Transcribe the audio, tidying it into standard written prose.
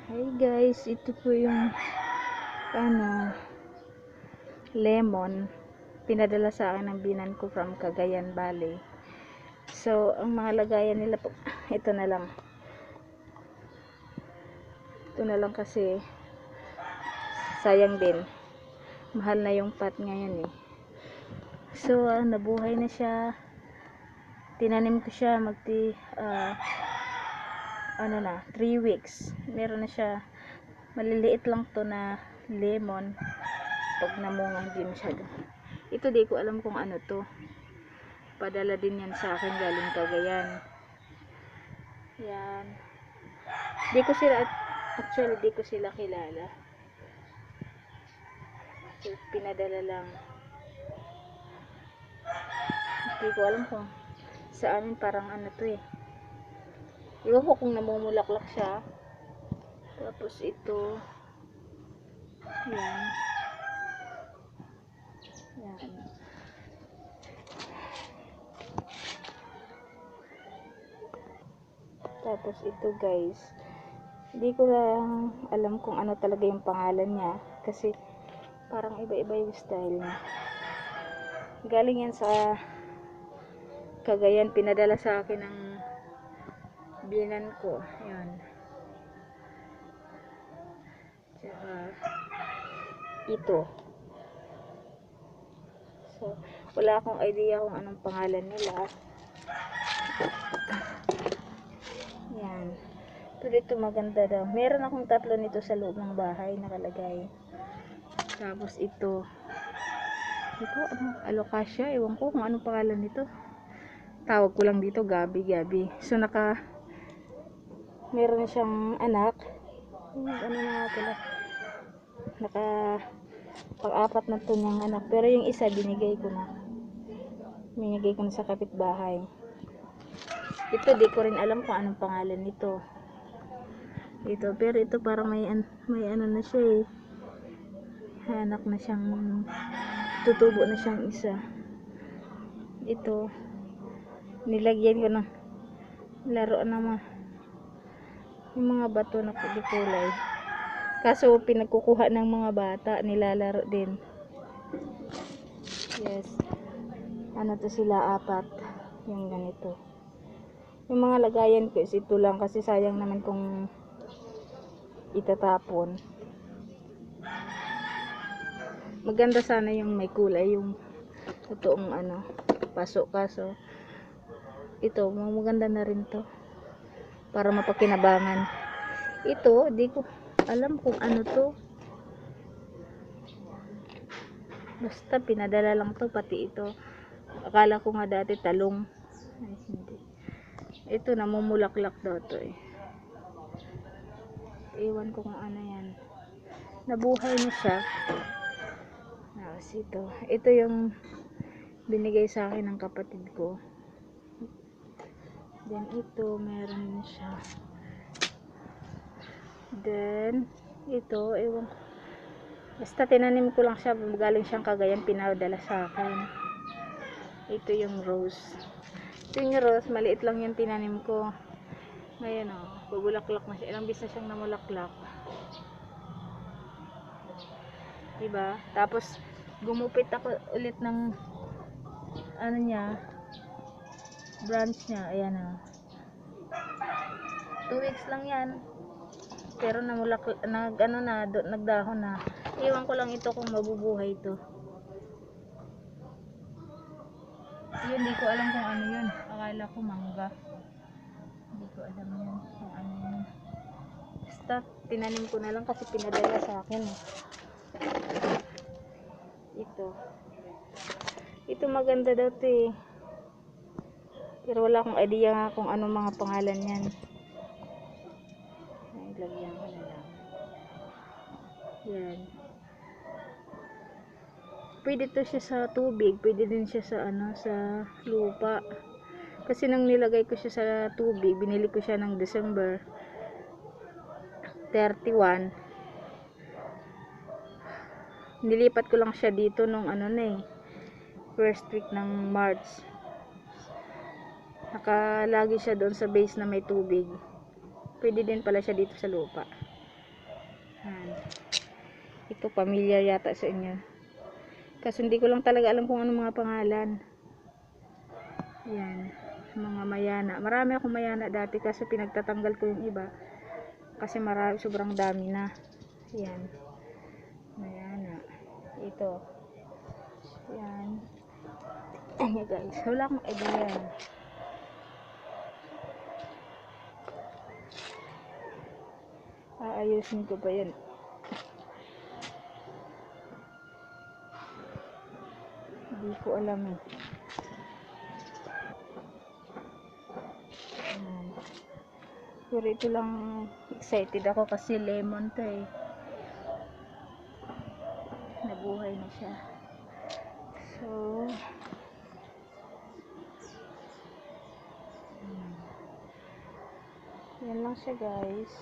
Hi guys, ito po yung lemon pinadala sa akin ng binan ko from Cagayan Valley. So ang mga lagayan nila po, ito na lang kasi sayang din, mahal na yung pot ngayon eh. So nabuhay na siya, tinanim ko siya 3 weeks, meron na siya. Maliliit lang to na lemon. Pag namunga, hindi masyado. Ito di ko alam kung ano to, padala din yan sa akin galing Cagayan. Yan, di ko sila kilala, so pinadala lang. Di ko alam kung sa amin parang ano to eh, iwan ko kung namumulaklak siya. Tapos ito, yan. Tapos ito guys, hindi ko lang alam kung ano talaga yung pangalan niya, kasi parang iba-iba yung style niya. Galing yan sa Cagayan, pinadala sa akin ng binan ko. Yan. Tsaka ito. So, wala akong idea kung anong pangalan nila. Yan. Pero ito maganda daw. Meron akong 3 nito sa loob ng bahay nakalagay. Tapos ito. Ito, alocasia. Ewan ko kung anong pangalan nito. Tawag ko lang dito, gabi. So, meron na siyang anak. Pang-4 na to niyang anak. Pero yung isa, binigay ko na sa kapitbahay. Ito, di ko rin alam kung anong pangalan nito. Pero ito parang may ano na siya eh. Anak na siyang, tutubo na siyang isa. Ito, nilagyan ko ng laruan ng yung mga bato na kulay. Kaso pinagkukuha ng mga bata, nilalaro din. Yes. Ano to sila, 4. Yung ganito. Yung mga lagayan ko is ito lang, kasi sayang naman kung itatapon. Maganda sana yung may kulay, yung totoong paso. Kaso ito, maganda na rin to para mapakinabangan. Ito, di ko alam kung ano to, basta pinadala lang to. Pati ito, akala ko nga dati talong. Ay, hindi. Ito, namumulaklak daw to eh. Ewan ko kung ano yan. Nabuhay na siya. Ito yung binigay sa akin ng kapatid ko. Then ito, meron din siya. Then ito, ewan ko, basta tinanim ko lang siya, galing siyang Cagayan, pinadala sa akin. Ito yung rose. Maliit lang yung tinanim ko. Ngayon bubulaklak na siya. Ilang beses na siyang namulaklak, diba? Tapos gumupit ako ulit ng branch niya. Ayan 2 weeks lang yan, pero nagdahon na. Iwan ko lang ito kung mabubuhay ito. Yun, di ko alam kung ano yun. Akala ko mangga. Hindi ko alam yun kung ano yun. Basta tinanim ko na lang kasi pinadala sa akin. Ito maganda daw to eh, pero wala akong idea nga kung anong mga pangalan yan. Lagyan ko na lang. Yan. Pwede to siya sa tubig, pwede din siya sa sa lupa. Kasi nang nilagay ko siya sa tubig, binili ko siya ng December 31. Nilipat ko lang siya dito nung first week ng March. Nakalagi siya doon sa base na may tubig. Pwede din pala siya dito sa lupa. Yan. Ito, familiar yata sa inyo. Kasi hindi ko lang talaga alam kung anong mga pangalan. Yan. Mga mayana. Marami akong mayana dati kasi pinagtatanggal ko yung iba. Kasi marami, sobrang dami na. Yan. Mayana. Ito. Yan. Ayan guys. Wala akong idea. Aayusin ko pa yan. Hindi ko alam eh. Ayan. Pero ito lang, excited ako kasi lemon to eh. Nabuhay na siya. So, yan lang siya guys.